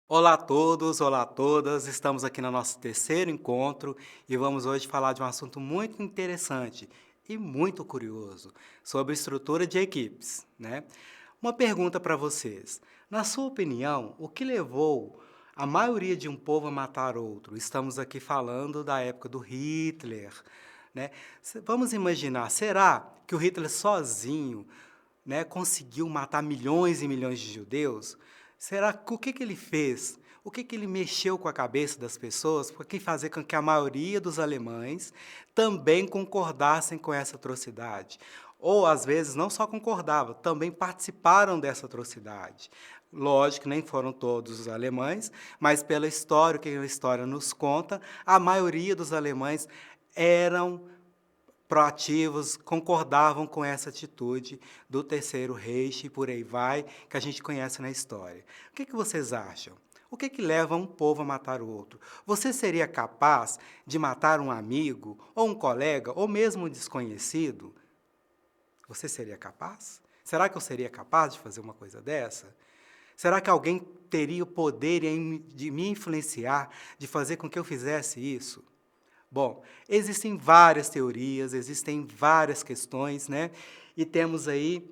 Olá a todos, olá a todas. Estamos aqui no nosso terceiro encontro e vamos hoje falar de um assunto muito interessante e muito curioso sobre estrutura de equipes, né? Uma pergunta para vocês. Na sua opinião, o que levou a maioria de um povo a matar outro? Estamos aqui falando da época do Hitler, né? Vamos imaginar, será que o Hitler sozinho, né, conseguiu matar milhões e milhões de judeus? Será que o que que ele fez? O que que ele mexeu com a cabeça das pessoas para que fazer com que a maioria dos alemães também concordassem com essa atrocidade? Ou, às vezes, não só concordavam, também participaram dessa atrocidade. Lógico que nem foram todos os alemães, mas pela história, o que a história nos conta, a maioria dos alemães eram proativos, concordavam com essa atitude do Terceiro Reich e por aí vai, que a gente conhece na história. O que vocês acham? O que leva um povo a matar o outro? Você seria capaz de matar um amigo, ou um colega, ou mesmo um desconhecido? Você seria capaz? Será que eu seria capaz de fazer uma coisa dessa? Será que alguém teria o poder de me influenciar, de fazer com que eu fizesse isso? Bom, existem várias teorias, existem várias questões, né? E temos aí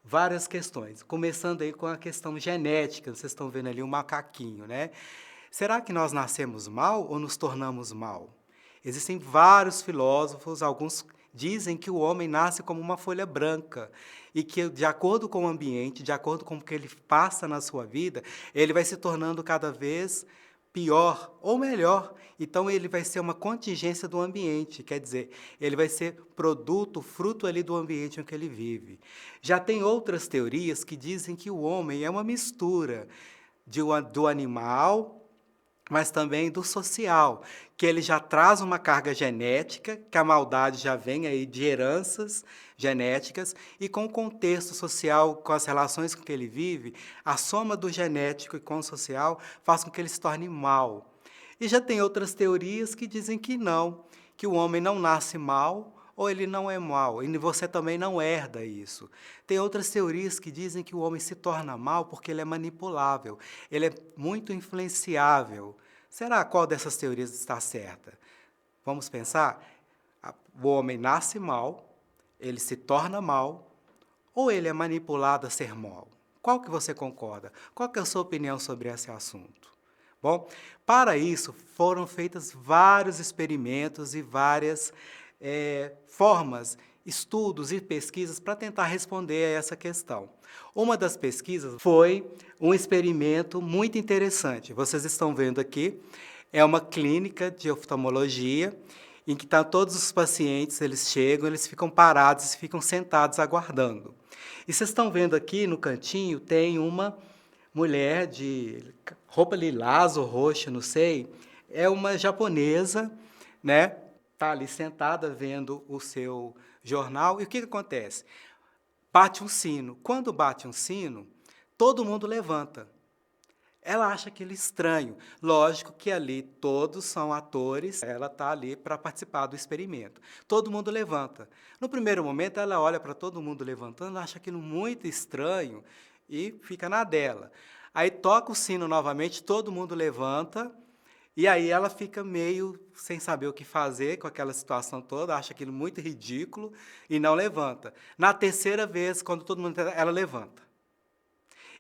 várias questões, começando aí com a questão genética, vocês estão vendo ali um macaquinho, né? Será que nós nascemos mal ou nos tornamos mal? Existem vários filósofos, alguns dizem que o homem nasce como uma folha branca e que, de acordo com o ambiente, de acordo com o que ele passa na sua vida, ele vai se tornando cada vez pior ou melhor. Então, ele vai ser uma contingência do ambiente, quer dizer, ele vai ser produto, fruto ali do ambiente em que ele vive. Já tem outras teorias que dizem que o homem é uma mistura do animal, mas também do social, que ele já traz uma carga genética, que a maldade já vem aí de heranças genéticas, e com o contexto social, com as relações com que ele vive, a soma do genético e com o social faz com que ele se torne mal. E já tem outras teorias que dizem que não, que o homem não nasce mal ou ele não é mal, e você também não herda isso. Tem outras teorias que dizem que o homem se torna mal porque ele é manipulável, ele é muito influenciável. Será qual dessas teorias está certa? Vamos pensar? O homem nasce mal, ele se torna mal, ou ele é manipulado a ser mal? Qual que você concorda? Qual que é a sua opinião sobre esse assunto? Bom, para isso foram feitos vários experimentos e várias formas, estudos e pesquisas para tentar responder a essa questão. Uma das pesquisas foi um experimento muito interessante. Vocês estão vendo aqui, é uma clínica de oftalmologia em que todos os pacientes, eles chegam, eles ficam parados, ficam sentados aguardando. E vocês estão vendo aqui no cantinho, tem uma mulher de roupa lilás ou roxa, não sei, é uma japonesa, né? Está ali sentada vendo o seu jornal. E o que acontece? Bate um sino. Quando bate um sino, todo mundo levanta. Ela acha aquilo estranho. Lógico que ali todos são atores, ela está ali para participar do experimento. Todo mundo levanta. No primeiro momento, ela olha para todo mundo levantando, acha aquilo muito estranho e fica na dela. Aí toca o sino novamente, todo mundo levanta, e aí ela fica meio sem saber o que fazer com aquela situação toda, acha aquilo muito ridículo e não levanta. Na terceira vez, quando todo mundo ela levanta.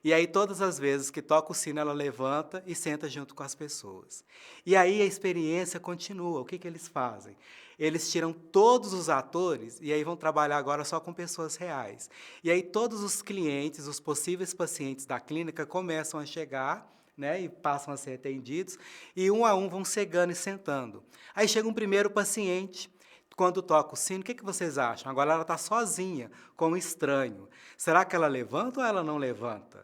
E aí, todas as vezes que toca o sino, ela levanta e senta junto com as pessoas. E aí a experiência continua. O que que eles fazem? Eles tiram todos os atores e aí vão trabalhar agora só com pessoas reais. E aí todos os clientes, os possíveis pacientes da clínica começam a chegar, né, e passam a ser atendidos, e um a um vão chegando e sentando. Aí chega um primeiro paciente, quando toca o sino, o que que vocês acham? Agora ela está sozinha, com um estranho. Será que ela levanta ou ela não levanta?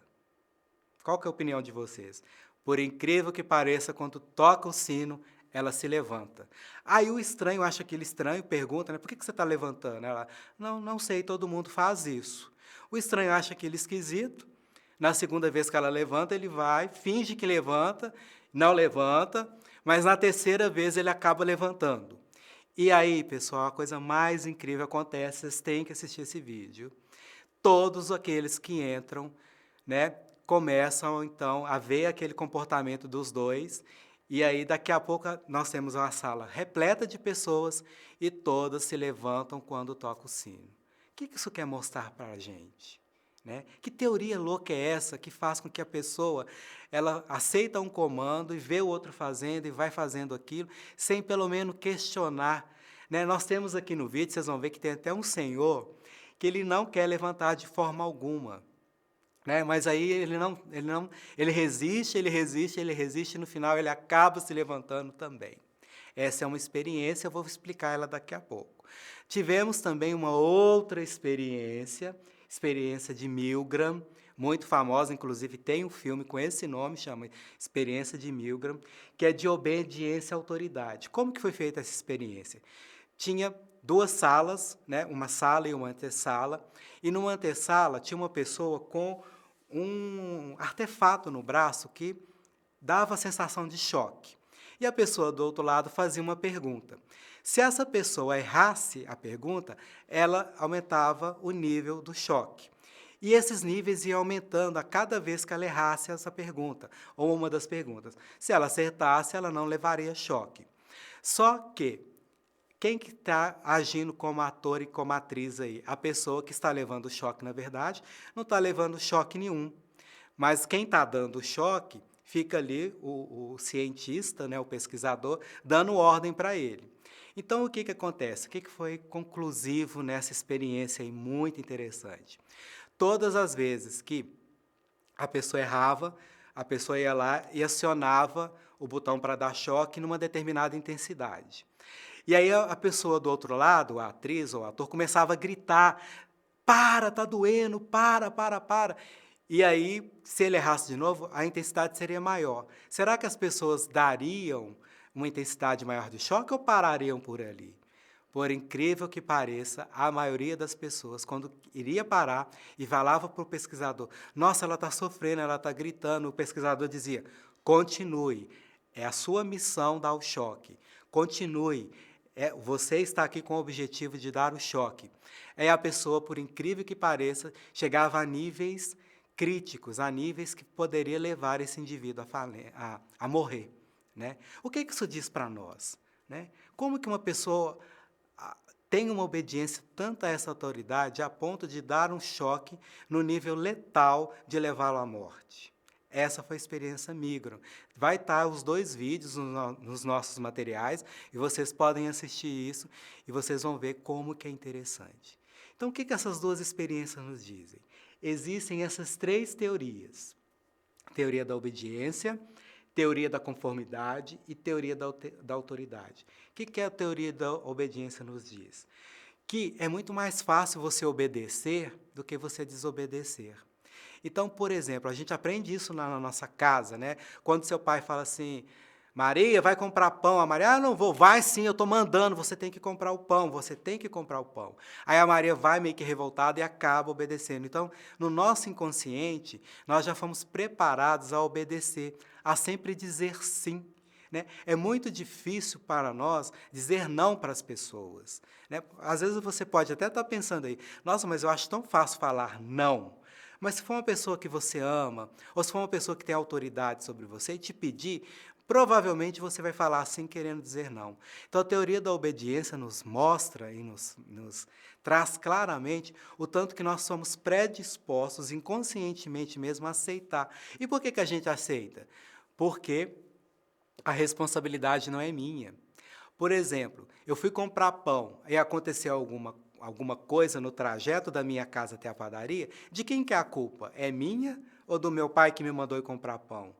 Qual que é a opinião de vocês? Por incrível que pareça, quando toca o sino, ela se levanta. Aí o estranho acha aquele estranho, pergunta, né, por que você está levantando? Ela, não, não sei, todo mundo faz isso. O estranho acha aquele esquisito, na segunda vez que ela levanta, ele vai, finge que levanta, não levanta, mas na terceira vez ele acaba levantando. E aí, pessoal, a coisa mais incrível acontece, vocês têm que assistir esse vídeo. Todos aqueles que entram, né, começam, então, a ver aquele comportamento dos dois, e aí daqui a pouco nós temos uma sala repleta de pessoas e todas se levantam quando toca o sino. O que isso quer mostrar para a gente? Né? Que teoria louca é essa que faz com que a pessoa ela aceita um comando e vê o outro fazendo e vai fazendo aquilo, sem pelo menos questionar? Né? Nós temos aqui no vídeo, vocês vão ver que tem até um senhor que ele não quer levantar de forma alguma. Né? Mas aí ele resiste, ele resiste, ele resiste, e no final ele acaba se levantando também. Essa é uma experiência, eu vou explicar ela daqui a pouco. Tivemos também uma outra experiência de Milgram, muito famosa, inclusive tem um filme com esse nome, chama Experiência de Milgram, que é de obediência à autoridade. Como que foi feita essa experiência? Tinha duas salas, né, uma sala e uma antessala, e numa antessala tinha uma pessoa com um artefato no braço que dava a sensação de choque. E a pessoa do outro lado fazia uma pergunta. Se essa pessoa errasse a pergunta, ela aumentava o nível do choque. E esses níveis iam aumentando a cada vez que ela errasse essa pergunta, ou uma das perguntas. Se ela acertasse, ela não levaria choque. Só que quem que está agindo como ator e como atriz aí? A pessoa que está levando o choque, na verdade, não está levando choque nenhum. Mas quem está dando o choque, fica ali o cientista, né, o pesquisador, dando ordem para ele. Então, o que acontece? O que foi conclusivo nessa experiência aí, muito interessante? Todas as vezes que a pessoa errava, a pessoa ia lá e acionava o botão para dar choque numa determinada intensidade. E aí a pessoa do outro lado, a atriz ou o ator, começava a gritar: para, tá doendo, para. E aí, se ele errasse de novo, a intensidade seria maior. Será que as pessoas dariam uma intensidade maior de choque ou parariam por ali? Por incrível que pareça, a maioria das pessoas, quando iria parar e falava para o pesquisador: nossa, ela está sofrendo, ela está gritando, o pesquisador dizia: continue, é a sua missão dar o choque, continue, você está aqui com o objetivo de dar o choque. Aí a pessoa, por incrível que pareça, chegava a níveis críticos, a níveis que poderia levar esse indivíduo a morrer. Né? O que isso diz para nós? Né? Como que uma pessoa tem uma obediência tanto a essa autoridade a ponto de dar um choque no nível letal de levá-lo à morte? Essa foi a experiência Migron. Vai estar os dois vídeos nos nossos materiais e vocês podem assistir isso e vocês vão ver como que é interessante. Então, o que essas duas experiências nos dizem? Existem essas três teorias: teoria da obediência, teoria da conformidade e teoria da autoridade. O que a teoria da obediência nos diz? Que é muito mais fácil você obedecer do que você desobedecer. Então, por exemplo, a gente aprende isso na nossa casa, né? Quando seu pai fala assim: Maria, vai comprar pão. A Maria: não vou. Vai sim, eu estou mandando, você tem que comprar o pão, você tem que comprar o pão. Aí a Maria vai meio que revoltada e acaba obedecendo. Então, no nosso inconsciente, nós já fomos preparados a obedecer, a sempre dizer sim. Né? É muito difícil para nós dizer não para as pessoas. Né? Às vezes você pode até estar pensando aí: nossa, mas eu acho tão fácil falar não. Mas se for uma pessoa que você ama, ou se for uma pessoa que tem autoridade sobre você e te pedir, provavelmente você vai falar assim, querendo dizer não. Então, a teoria da obediência nos mostra e nos traz claramente o tanto que nós somos predispostos, inconscientemente mesmo, a aceitar. E por que a gente aceita? Porque a responsabilidade não é minha. Por exemplo, eu fui comprar pão e aconteceu alguma coisa no trajeto da minha casa até a padaria, de quem que é a culpa? É minha ou do meu pai que me mandou ir comprar pão?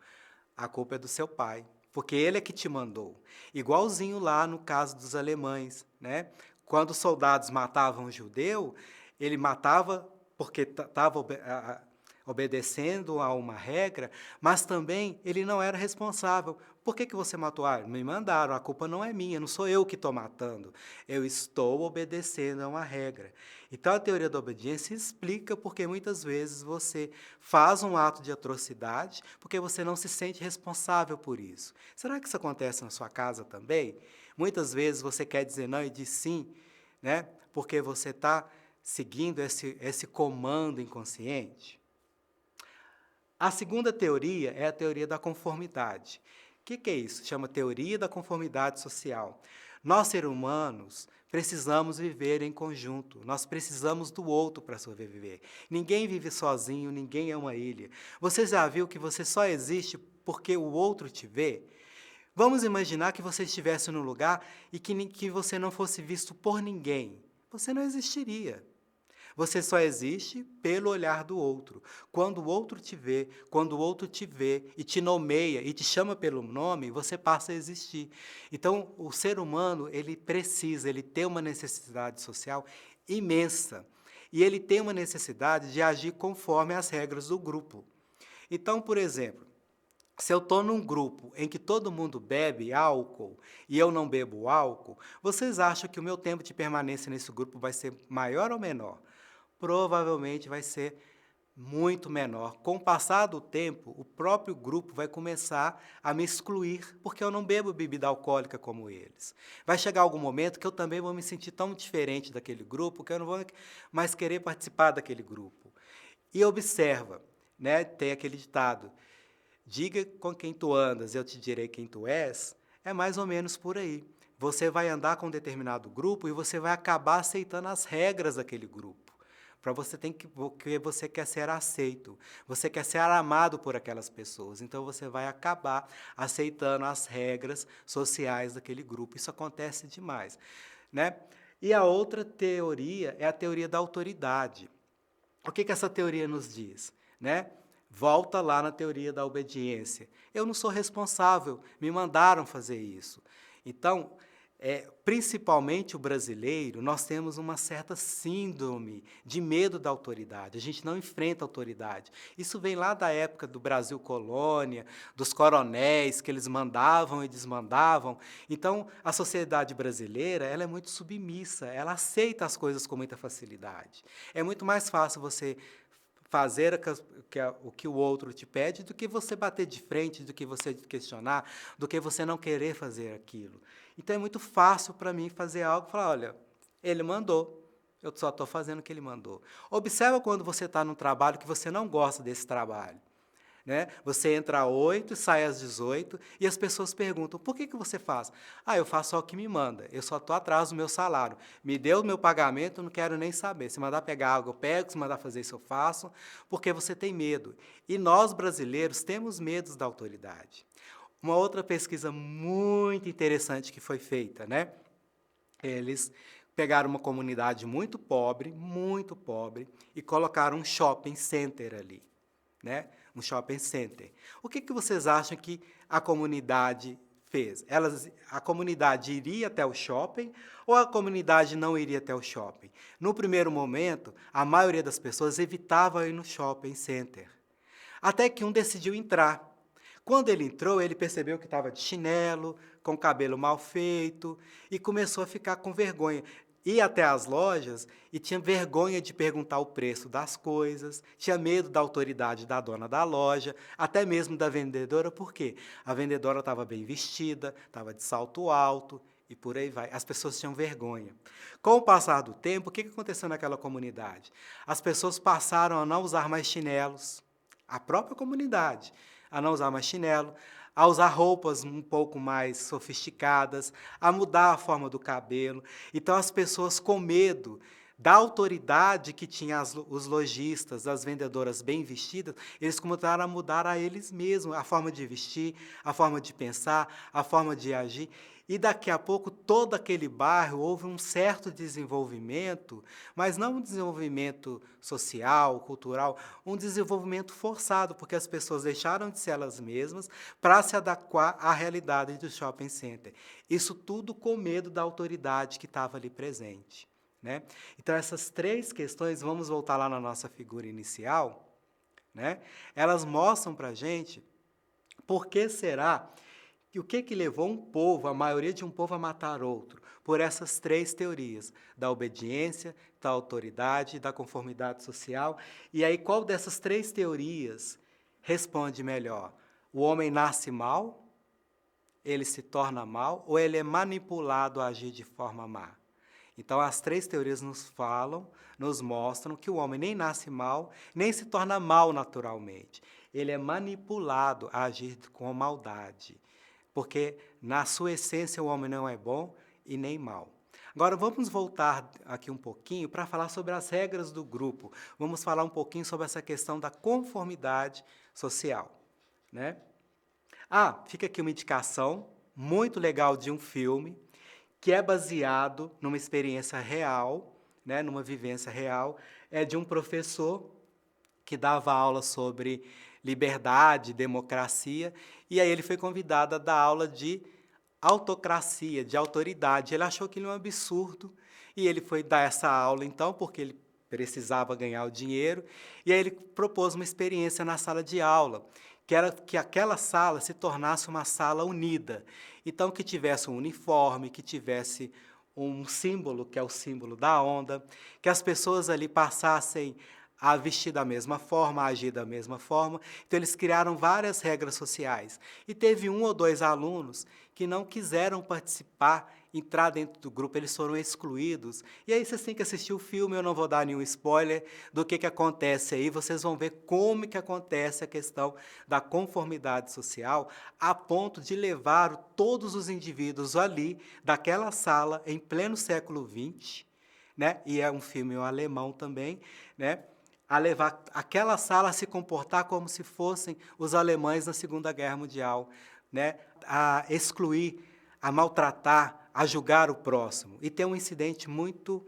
A culpa é do seu pai, porque ele é que te mandou. Igualzinho lá no caso dos alemães, né? Quando os soldados matavam um judeu, ele matava porque estava obedecendo a uma regra, mas também ele não era responsável. Por que você matou? Ah, me mandaram, a culpa não é minha, não sou eu que estou matando. Eu estou obedecendo a uma regra. Então, a teoria da obediência explica porque muitas vezes você faz um ato de atrocidade porque você não se sente responsável por isso. Será que isso acontece na sua casa também? Muitas vezes você quer dizer não e diz sim, né? Porque você está seguindo esse comando inconsciente. A segunda teoria é a teoria da conformidade. O que é isso? Chama teoria da conformidade social. Nós, seres humanos, precisamos viver em conjunto. Nós precisamos do outro para sobreviver. Ninguém vive sozinho, ninguém é uma ilha. Você já viu que você só existe porque o outro te vê? Vamos imaginar que você estivesse num lugar e que você não fosse visto por ninguém. Você não existiria. Você só existe pelo olhar do outro. Quando o outro te vê, quando o outro te vê e te nomeia e te chama pelo nome, você passa a existir. Então, o ser humano, ele tem uma necessidade social imensa. E ele tem uma necessidade de agir conforme as regras do grupo. Então, por exemplo, se eu estou num grupo em que todo mundo bebe álcool e eu não bebo álcool, vocês acham que o meu tempo de permanência nesse grupo vai ser maior ou menor? Provavelmente vai ser muito menor. Com o passar do tempo, o próprio grupo vai começar a me excluir, porque eu não bebo bebida alcoólica como eles. Vai chegar algum momento que eu também vou me sentir tão diferente daquele grupo que eu não vou mais querer participar daquele grupo. E observa, né, tem aquele ditado, diga com quem tu andas, eu te direi quem tu és, é mais ou menos por aí. Você vai andar com um determinado grupo e você vai acabar aceitando as regras daquele grupo. Para você tem que, porque você quer ser aceito, você quer ser amado por aquelas pessoas. Então você vai acabar aceitando as regras sociais daquele grupo. Isso acontece demais, né? E a outra teoria é a teoria da autoridade. O que essa teoria nos diz, né? Volta lá na teoria da obediência. Eu não sou responsável, me mandaram fazer isso. Então, principalmente o brasileiro, nós temos uma certa síndrome de medo da autoridade. A gente não enfrenta a autoridade. Isso vem lá da época do Brasil colônia, dos coronéis que eles mandavam e desmandavam. Então, a sociedade brasileira, ela é muito submissa, ela aceita as coisas com muita facilidade. É muito mais fácil você fazer o que o outro te pede do que você bater de frente, do que você questionar, do que você não querer fazer aquilo. Então é muito fácil para mim fazer algo e falar, olha, ele mandou, eu só estou fazendo o que ele mandou. Observa quando você está num trabalho que você não gosta desse trabalho. Né? Você entra às 8, sai às 18 e as pessoas perguntam, por que você faz? Ah, eu faço só o que me manda, eu só estou atrás do meu salário. Me deu o meu pagamento, eu não quero nem saber. Se mandar pegar água, eu pego, se mandar fazer isso, eu faço, porque você tem medo. E nós, brasileiros, temos medos da autoridade. Uma outra pesquisa muito interessante que foi feita, né? Eles pegaram uma comunidade muito pobre, e colocaram um shopping center ali, né? Um shopping center. O que vocês acham que a comunidade fez? A comunidade iria até o shopping ou a comunidade não iria até o shopping? No primeiro momento, a maioria das pessoas evitava ir no shopping center. Até que um decidiu entrar. Quando ele entrou, ele percebeu que estava de chinelo, com o cabelo mal feito, e começou a ficar com vergonha. Ia até as lojas e tinha vergonha de perguntar o preço das coisas, tinha medo da autoridade da dona da loja, até mesmo da vendedora, por quê? A vendedora estava bem vestida, estava de salto alto, e por aí vai. As pessoas tinham vergonha. Com o passar do tempo, o que aconteceu naquela comunidade? As pessoas passaram a não usar mais chinelos, a própria comunidade, a não usar mais chinelo, a usar roupas um pouco mais sofisticadas, a mudar a forma do cabelo. Então, as pessoas com medo da autoridade que tinha os lojistas, as vendedoras bem vestidas, eles começaram a mudar a eles mesmos, a forma de vestir, a forma de pensar, a forma de agir. E daqui a pouco, todo aquele bairro houve um certo desenvolvimento, mas não um desenvolvimento social, cultural, um desenvolvimento forçado, porque as pessoas deixaram de ser elas mesmas para se adequar à realidade do shopping center. Isso tudo com medo da autoridade que estava ali presente, né? Então, essas três questões, vamos voltar lá na nossa figura inicial, né? Elas mostram para a gente por que será e o que levou um povo, a maioria de um povo, a matar outro? Por essas três teorias, da obediência, da autoridade e da conformidade social. E aí, qual dessas três teorias responde melhor? O homem nasce mal, ele se torna mal, ou ele é manipulado a agir de forma má? Então, as três teorias nos falam, nos mostram que o homem nem nasce mal, nem se torna mal naturalmente. ele é manipulado a agir com maldade, porque na sua essência o homem não é bom e nem mau. Agora vamos voltar aqui um pouquinho para falar sobre as regras do grupo. Vamos falar um pouquinho sobre essa questão da conformidade social, né? Fica aqui uma indicação muito legal de um filme que é baseado numa experiência real, né, numa vivência real, é de um professor que dava aula sobre liberdade, democracia, e aí ele foi convidado a dar aula de autocracia, de autoridade. Ele achou aquilo um absurdo, e ele foi dar essa aula, então, porque ele precisava ganhar o dinheiro, e aí ele propôs uma experiência na sala de aula, que era que aquela sala se tornasse uma sala unida. Então, que tivesse um uniforme, que tivesse um símbolo, que é o símbolo da onda, que as pessoas ali passassem a vestir da mesma forma, a agir da mesma forma. Então, eles criaram várias regras sociais. E teve um ou dois alunos que não quiseram participar, entrar dentro do grupo, eles foram excluídos. E aí vocês têm que assistir o filme, eu não vou dar nenhum spoiler do que acontece aí, vocês vão ver como que acontece a questão da conformidade social, a ponto de levar todos os indivíduos ali, daquela sala, em pleno século XX, né? E é um filme alemão também, né? A levar aquela sala a se comportar como se fossem os alemães na Segunda Guerra Mundial, né? A excluir, a maltratar, a julgar o próximo. E tem um incidente muito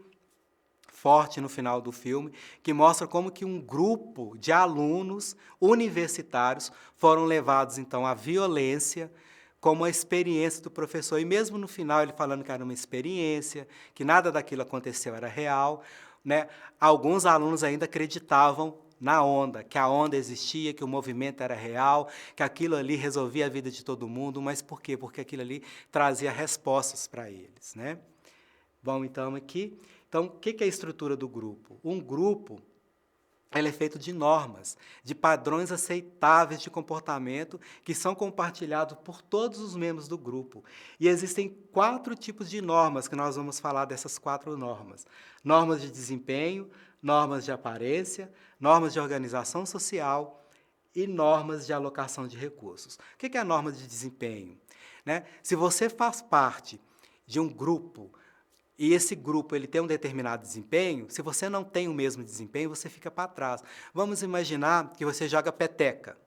forte no final do filme, que mostra como que um grupo de alunos universitários foram levados, então, à violência, como a experiência do professor. E mesmo no final, ele falando que era uma experiência, que nada daquilo aconteceu, era real, né? Alguns alunos ainda acreditavam na onda, que a onda existia, que o movimento era real, que aquilo ali resolvia a vida de todo mundo, mas por quê? Porque aquilo ali trazia respostas para eles, né? Bom, então, aqui. Então, o que é a estrutura do grupo? Um grupo ele é feito de normas, de padrões aceitáveis de comportamento que são compartilhados por todos os membros do grupo. E existem 4 tipos de normas, que nós vamos falar dessas 4 normas. Normas de desempenho, normas de aparência, normas de organização social e normas de alocação de recursos. O que é a norma de desempenho? Né? Se você faz parte de um grupo e esse grupo ele tem um determinado desempenho, se você não tem o mesmo desempenho, você fica para trás. Vamos imaginar que você joga peteca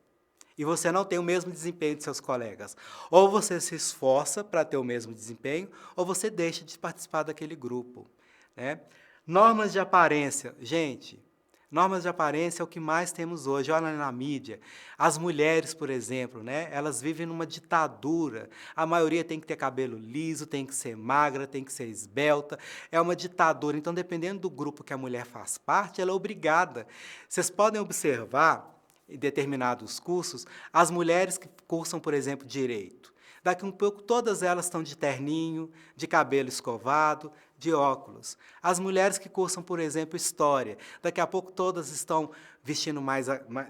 e você não tem o mesmo desempenho de seus colegas. Ou você se esforça para ter o mesmo desempenho, ou você deixa de participar daquele grupo, né? Normas de aparência. Gente, normas de aparência é o que mais temos hoje. Olha na mídia. As mulheres, por exemplo, né, elas vivem numa ditadura. A maioria tem que ter cabelo liso, tem que ser magra, tem que ser esbelta. É uma ditadura. Então, dependendo do grupo que a mulher faz parte, ela é obrigada. Vocês podem observar, em determinados cursos, as mulheres que cursam, por exemplo, direito. Daqui um pouco, todas elas estão de terninho, de cabelo escovado, de óculos. As mulheres que cursam, por exemplo, história, daqui a pouco todas estão vestindo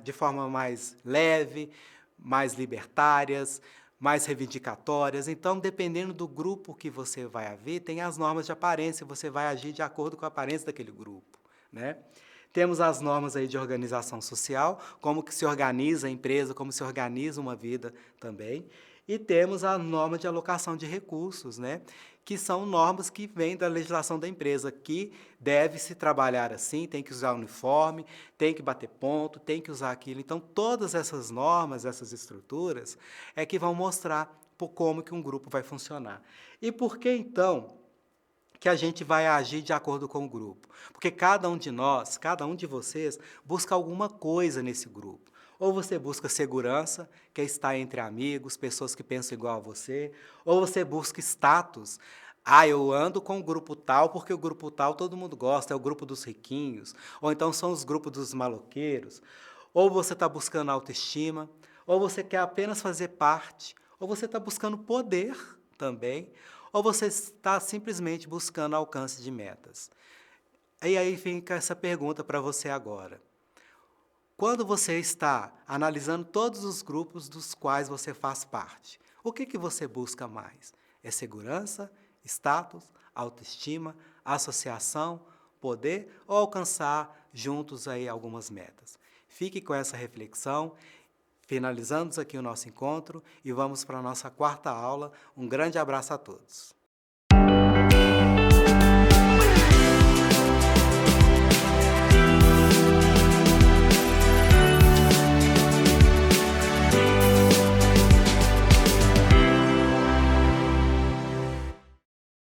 de forma mais leve, mais libertárias, mais reivindicatórias. Então, dependendo do grupo que você vai haver, tem as normas de aparência, você vai agir de acordo com a aparência daquele grupo, né? Temos as normas aí de organização social, como que se organiza a empresa, como se organiza uma vida também. E temos a norma de alocação de recursos, né? Que são normas que vêm da legislação da empresa, que deve-se trabalhar assim, tem que usar uniforme, tem que bater ponto, tem que usar aquilo. Então, todas essas normas, essas estruturas, é que vão mostrar como que um grupo vai funcionar. E por que, então, que a gente vai agir de acordo com o grupo? Porque cada um de nós, cada um de vocês, busca alguma coisa nesse grupo. Ou você busca segurança, que é estar entre amigos, pessoas que pensam igual a você, ou você busca status. Eu ando com o grupo tal, porque o grupo tal todo mundo gosta, é o grupo dos riquinhos, ou então são os grupos dos maloqueiros. Ou você está buscando autoestima, ou você quer apenas fazer parte, ou você está buscando poder também, ou você está simplesmente buscando alcance de metas. E aí fica essa pergunta para você agora. Quando você está analisando todos os grupos dos quais você faz parte, o que você busca mais? É segurança, status, autoestima, associação, poder ou alcançar juntos aí algumas metas? Fique com essa reflexão Finalizamos aqui o nosso encontro e vamos para a nossa quarta aula. Um grande abraço a todos.